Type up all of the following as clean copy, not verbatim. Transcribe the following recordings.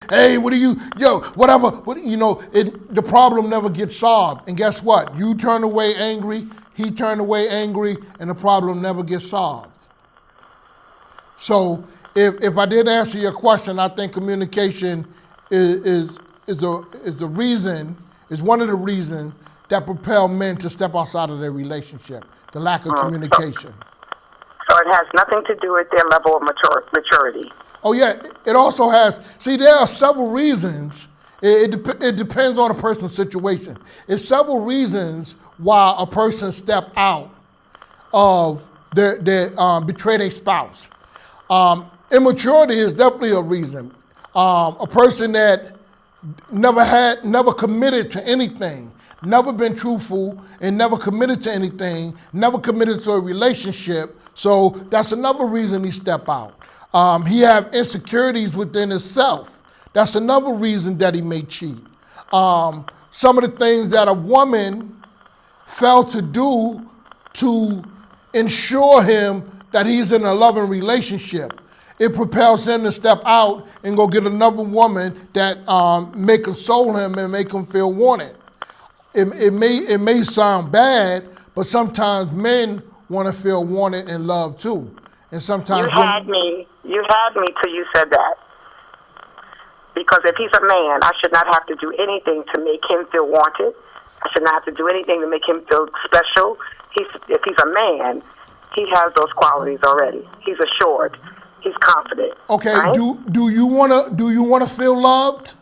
Hey, what do you, yo, whatever. The problem never gets solved. And guess what? You turn away angry, he turned away angry, and the problem never gets solved. So if I did answer your question, I think communication is one of the reasons that propel men to step outside of their relationship, the lack of communication. So it has nothing to do with their level of maturity. Oh yeah, it also has, see, there are several reasons, it depends on a person's situation. It's several reasons why a person step out of betray their spouse. Immaturity is definitely a reason. A person that never committed to anything, never been truthful and never committed to anything, never committed to a relationship, so that's another reason he step out. He have insecurities within himself. That's another reason that he may cheat. Some of the things that a woman failed to do to ensure him that he's in a loving relationship, it propels him to step out and go get another woman that may console him and make him feel wanted. It may sound bad, but sometimes men want to feel wanted and loved too. And sometimes you had me till you said that. Because if he's a man, I should not have to do anything to make him feel wanted. I should not have to do anything to make him feel special. If he's a man, he has those qualities already. He's assured. He's confident. Okay. Right? Do you wanna feel loved?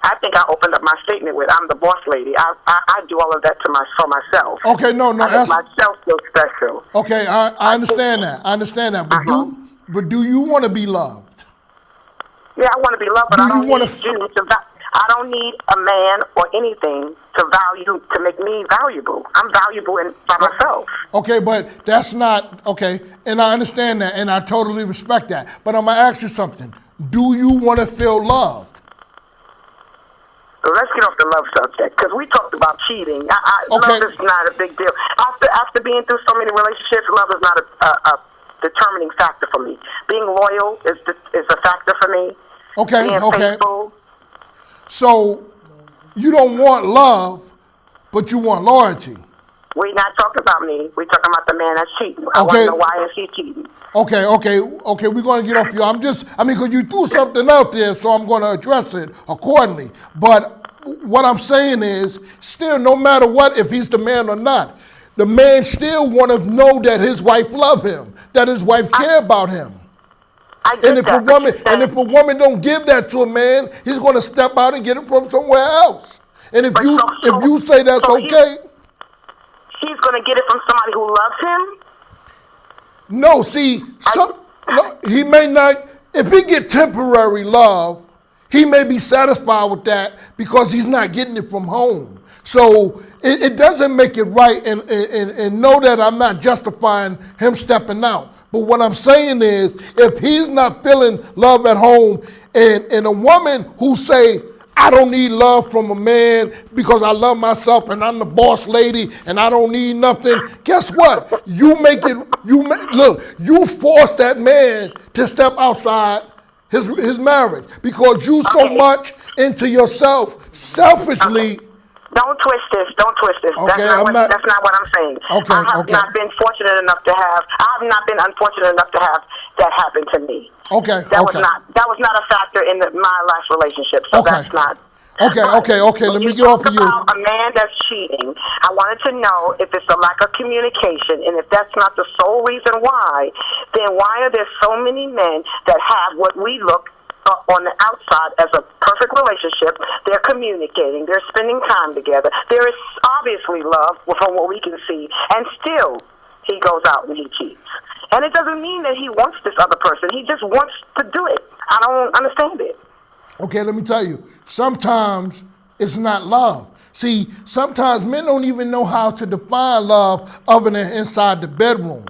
I think I opened up my statement with, I'm the boss lady. I do all of that for myself. Okay, no. I make myself feel special. Okay, I understand that. But do you want to be loved? Yeah, I want to be loved, but I don't need a man or anything to make me valuable. I'm valuable by myself. Okay, but that's not, okay, and I understand that, and I totally respect that. But I'm going to ask you something. Do you want to feel loved? So let's get off the love subject, because we talked about cheating. Love is not a big deal. After being through so many relationships, love is not a determining factor for me. Being loyal is a factor for me. Okay, being faithful. So you don't want love, but you want loyalty. We're not talking about me. We're talking about the man that's cheating. I want to know why is he cheating. Okay, we're going to get off you. Because you threw something out there, so I'm going to address it accordingly. But what I'm saying is, still, no matter what, if he's the man or not, the man still want to know that his wife love him, that his wife care about him. If a woman don't give that to a man, he's going to step out and get it from somewhere else. And if you say that's okay, he's going to get it from somebody who loves him. No, see, he may not, if he get temporary love, he may be satisfied with that because he's not getting it from home. So it doesn't make it right, and know that I'm not justifying him stepping out. But what I'm saying is, if he's not feeling love at home, and a woman who say, I don't need love from a man because I love myself and I'm the boss lady and I don't need nothing. Guess what? You force that man to step outside his marriage because you so much into yourself selfishly. Don't twist this. Okay, that's not what I'm saying. Okay, I have not been unfortunate enough to have that happen to me. Okay. That was not a factor in my last relationship. So that's not. Okay. Let me get off of you. About a man that's cheating, I wanted to know if it's a lack of communication, and if that's not the sole reason why, then why are there so many men that have what we look on the outside as a perfect relationship? They're communicating, they're spending time together, there is obviously love from what we can see, and still he goes out and he cheats. And it doesn't mean that he wants this other person, he just wants to do it. I don't understand it. Okay, let me tell you, sometimes it's not love. See, sometimes men don't even know how to define love other than inside the bedroom.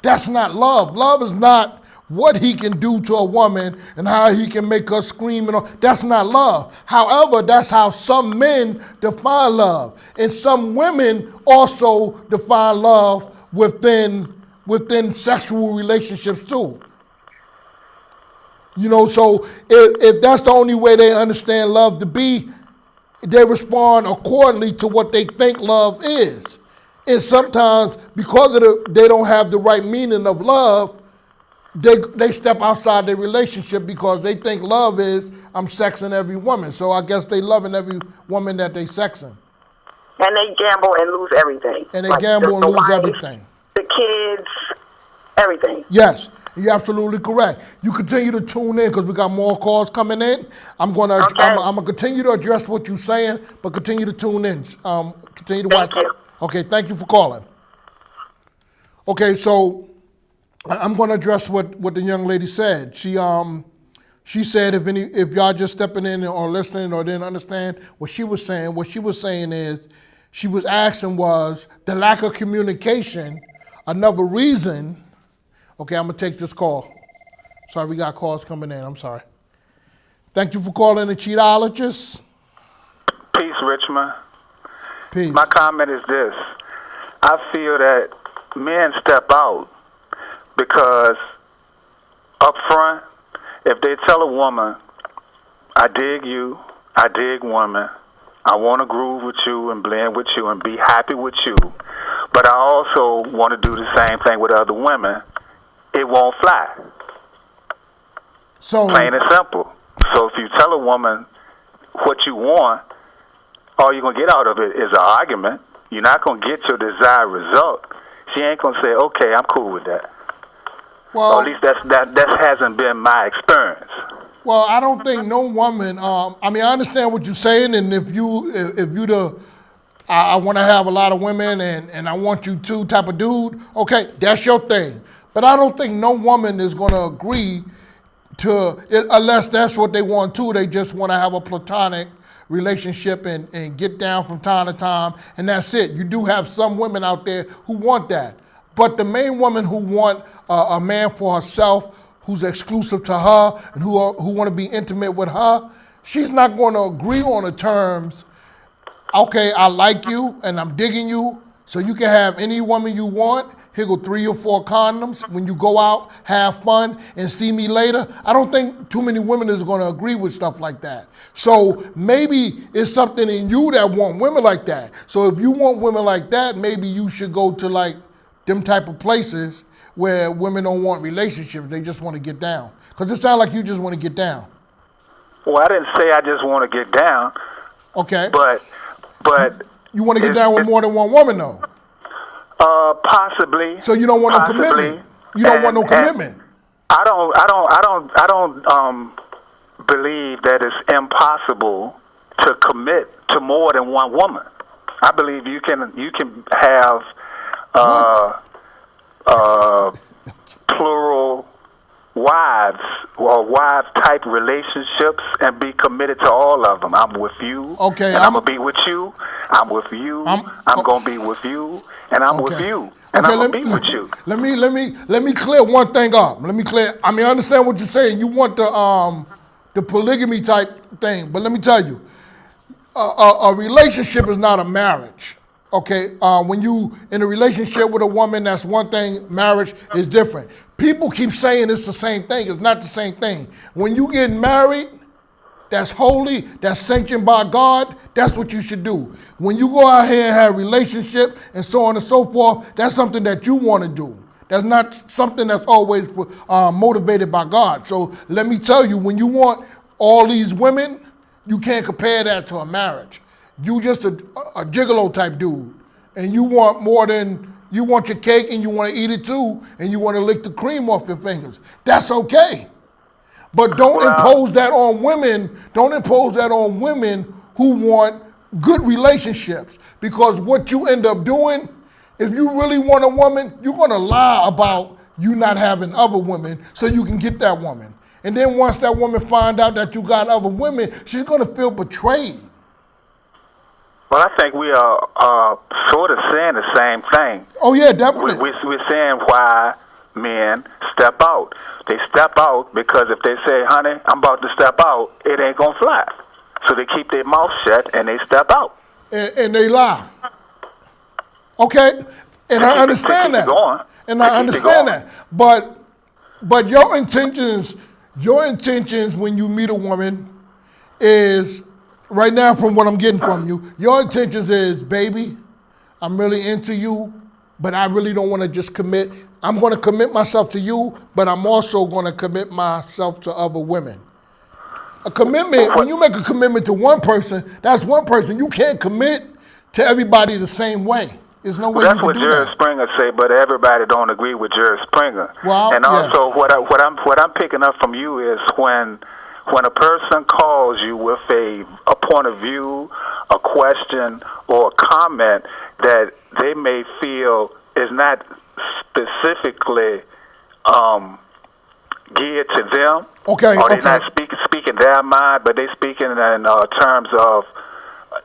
That's not love. Love is not what he can do to a woman and how he can make her scream and all. That's not love. However, that's how some men define love. And some women also define love within sexual relationships too. You know, so if that's the only way they understand love to be, they respond accordingly to what they think love is. And sometimes, because they don't have the right meaning of love, they step outside their relationship because they think love is, I'm sexing every woman. So I guess they loving every woman that they sexing. And they gamble and lose everything. And they gamble and lose wife, everything. The kids, everything. Yes, you're absolutely correct. You continue to tune in because we got more calls coming in. I'm gonna continue to address what you're saying, but continue to tune in. Continue to watch. Thank you. Okay, thank you for calling. Okay, so I'm gonna address what the young lady said. She said if y'all just stepping in or listening or didn't understand what she was saying is she was asking was the lack of communication another reason. Okay, I'm gonna take this call. Sorry, we got calls coming in. I'm sorry. Thank you for calling the Cheatologist. Peace, Richmond. Peace. My comment is this. I feel that men step out because up front, if they tell a woman, I dig you, I dig woman, I want to groove with you and blend with you and be happy with you, but I also want to do the same thing with other women, it won't fly. So plain and simple. So if you tell a woman what you want, all you're going to get out of it is an argument. You're not going to get your desired result. She ain't going to say, okay, I'm cool with that. well, Or at least that hasn't been my experience. Well, I don't think no woman. I mean, I understand what you're saying, and if you I want to have a lot of women, and I want you to type of dude. Okay, that's your thing. But I don't think no woman is going to agree to unless that's what they want to. They just want to have a platonic relationship and get down from time to time, and that's it. You do have some women out there who want that, but the main woman who want a man for herself, who's exclusive to her, and who want to be intimate with her, she's not going to agree on the terms. Okay, I like you and I'm digging you, so you can have any woman you want. Here go 3 or 4 condoms. When you go out, have fun, and see me later. I don't think too many women is going to agree with stuff like that. So maybe it's something in you that want women like that. So if you want women like that, maybe you should go to like them type of places where women don't want relationships. They just want to get down. Because it sounds like you just want to get down. Well, I didn't say I just want to get down. Okay. But you want to get down with more than one woman, though. Possibly. So you don't want no commitment. You don't want no commitment. I don't believe that it's impossible to commit to more than one woman. I believe you can have plural wives or wife type relationships and be committed to all of them. I'm with you. Okay. And I'm gonna be with you. I'm with you. I'm gonna be with you. And I'm with you. And I'm gonna be with you. Let me clear one thing up. I mean, I understand what you're saying. You want the polygamy type thing, but let me tell you, a relationship is not a marriage. Okay, when you in a relationship with a woman, that's one thing. Marriage is different. People keep saying it's the same thing. It's not the same thing. When you get married, that's holy, that's sanctioned by God, that's what you should do. When you go out here and have a relationship and so on and so forth, that's something that you want to do. That's not something that's always motivated by God. So let me tell you, when you want all these women, you can't compare that to a marriage. You just a gigolo type dude, and you want more than, you want your cake and you want to eat it too, and you want to lick the cream off your fingers. That's okay. But don't impose that on women. Don't impose that on women who want good relationships. Because what you end up doing, if you really want a woman, you're going to lie about you not having other women so you can get that woman. And then once that woman find out that you got other women, she's going to feel betrayed. Well, I think we are sort of saying the same thing. Oh, yeah, definitely. We're saying why men step out. They step out because if they say, honey, I'm about to step out, it ain't going to fly. So they keep their mouth shut and they step out. And they lie. Okay? And I understand that. And I understand that. But your intentions, Your intentions when you meet a woman is, right now from what I'm getting from you, your intentions is, baby, I'm really into you, but I really don't want to just commit. I'm going to commit myself to you, but I'm also going to commit myself to other women. A commitment, when you make a commitment to one person, that's one person. You can't commit to everybody the same way. There's no way you That's can what do Jerry that. Springer say, but everybody don't agree with Jerry Springer. Well, and yeah. also, what I'm picking up from you is when a person calls you with a point of view, a question, or a comment that they may feel is not specifically geared to them, Okay, or they're okay. not speaking their mind, but they speaking in terms of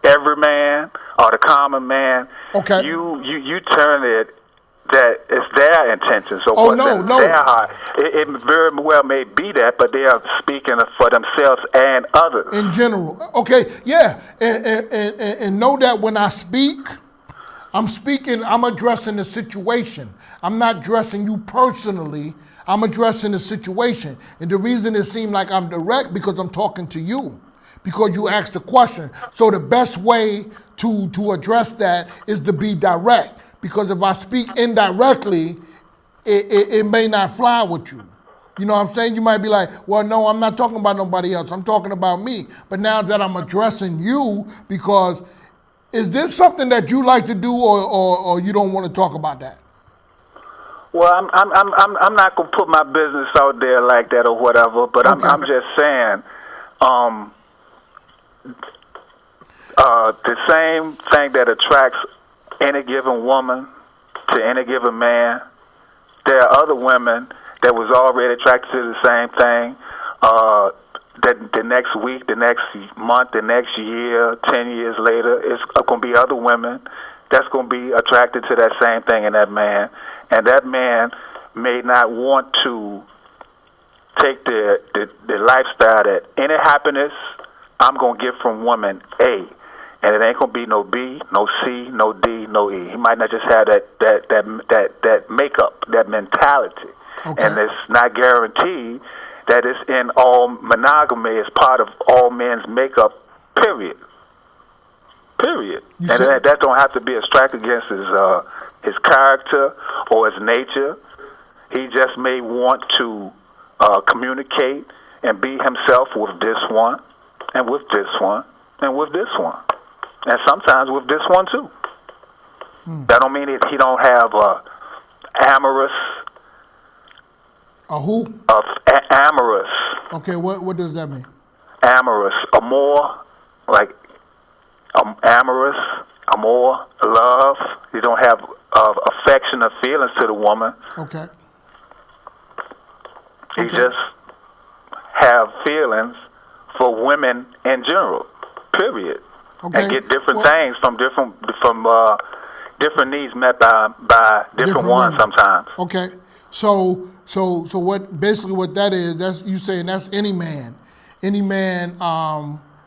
every man or the common man. Okay. You turn it that it's their intentions. So Oh, no. their heart. It very well may be that, but they are speaking for themselves and others. In general. Okay, yeah. And know that when I speak, I'm addressing the situation. I'm not addressing you personally. I'm addressing the situation. And the reason it seemed like I'm direct because I'm talking to you. Because you asked the question. So the best way to address that is to be direct. Because if I speak indirectly, it may not fly with you. You know what I'm saying? You might be like, well, no, I'm not talking about nobody else. I'm talking about me. But now that I'm addressing you, because is this something that you like to do, or you don't want to talk about that? Well, I'm not gonna put my business out there like that or whatever. But Okay. I'm just saying, the same thing that attracts any given woman to any given man, there are other women that was already attracted to the same thing. That the next week, the next month, the next year, 10 years later, it's going to be other women that's going to be attracted to that same thing in that man. And that man may not want to take the lifestyle that any happiness I'm going to get from woman A. And it ain't gonna be no B, no C, no D, no E. He might not just have that makeup, that mentality, Okay. and it's not guaranteed that it's in all monogamy as part of all men's makeup. Period. And that don't have to be a strike against his character or his nature. He just may want to communicate and be himself with this one, and with this one, and with this one. And sometimes with this one too. That don't mean that he don't have amorous. A who? Amorous. Okay, what does that mean? Amorous. Amor, like amorous, amor, love. He don't have affection or feelings to the woman. Okay. He just have feelings for women in general. Period. Okay. And get different things from different needs met by different ones women. sometimes. Okay. So what basically what that is, that's you saying that's any man. Any man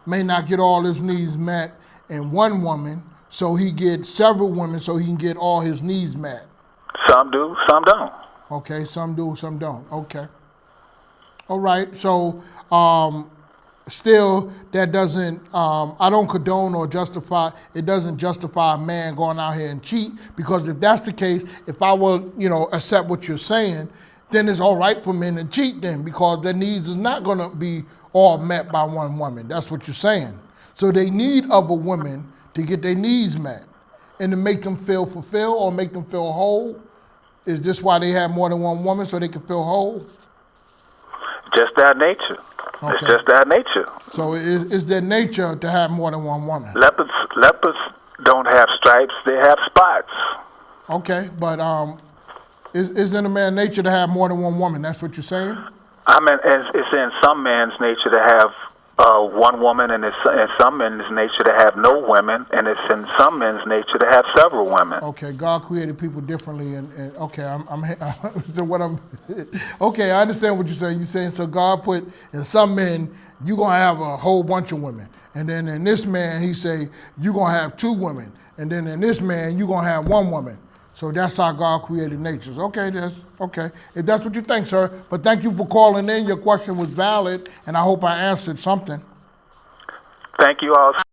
may not get all his needs met in one woman, so he gets several women so he can get all his needs met. Some do, some don't. Okay, some do, some don't. Okay. All right. So still, that doesn't, I don't condone or justify, it doesn't justify a man going out here and cheat, because if that's the case, if I will, accept what you're saying, then it's all right for men to cheat then, because their needs is not going to be all met by one woman. That's what you're saying. So they need other women to get their needs met and to make them feel fulfilled or make them feel whole. Is this why they have more than one woman, so they can feel whole? Just their nature. Okay. It's just their nature. So it's their nature to have more than one woman. Leopards don't have stripes; they have spots. Okay, but isn't a man's nature to have more than one woman? That's what you're saying? I mean, it's in some men's nature to have one woman, and it's in some men's nature to have no women, and it's in some men's nature to have several women. Okay, God created people differently, and okay, so what I'm, okay, I understand what you're saying. You're saying so God put in some men you're gonna have a whole bunch of women, and then in this man He say you're gonna have two women, and then in this man you're gonna have one woman. So that's how God created nature. Okay, okay. If that's what you think, sir. But thank you for calling in. Your question was valid, and I hope I answered something. Thank you all